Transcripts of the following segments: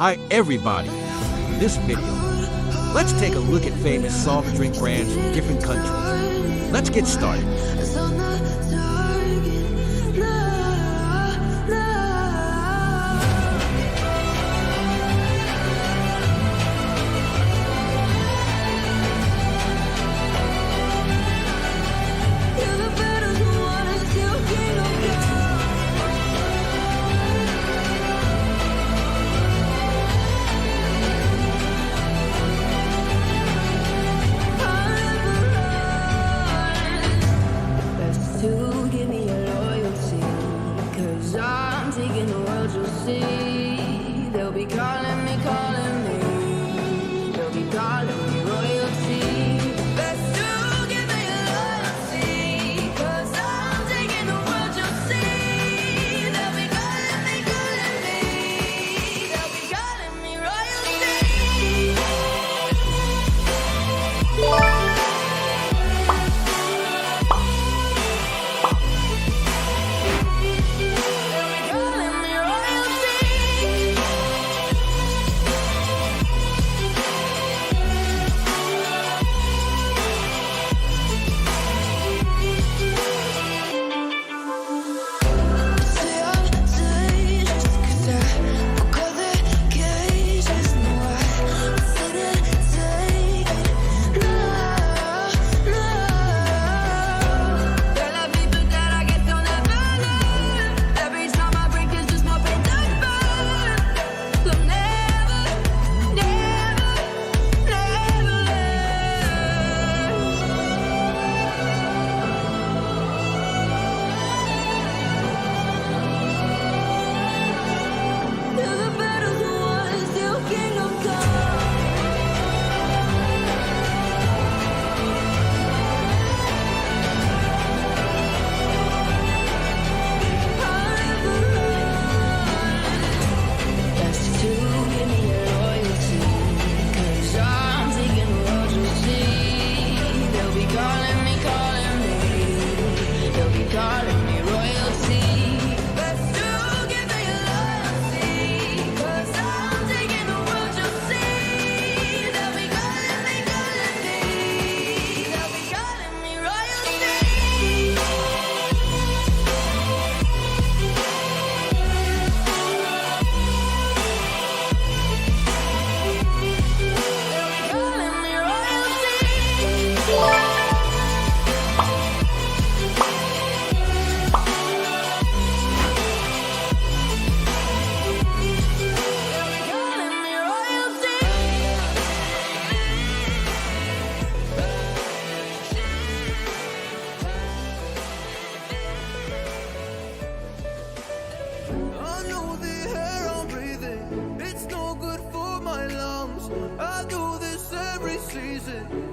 Hi everybody! In this video, let's take a look at famous soft drink brands from different countries. Let's get started. They'll be calling me royalty. Best to give me your loyalty, 'cause I'm taking the world, you'll see. They'll be calling me, they'll be calling me royalty.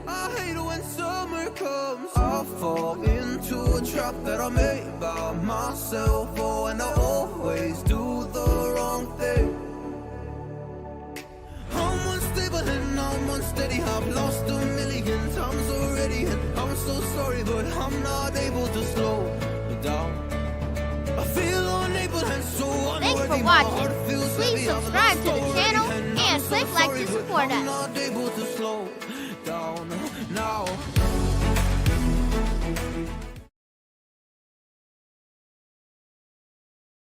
I hate it when summer comes. I fall into a trap that I made by myself. Oh, and I always do the wrong thing. I'm unstable and I'm unsteady. I've lost a million times already, and I'm so sorry, but I'm not able to slow down. I feel unable and so unworthy. Thanks for watching. Please subscribe to the channel and click like to support us. I'm not able to slow down now.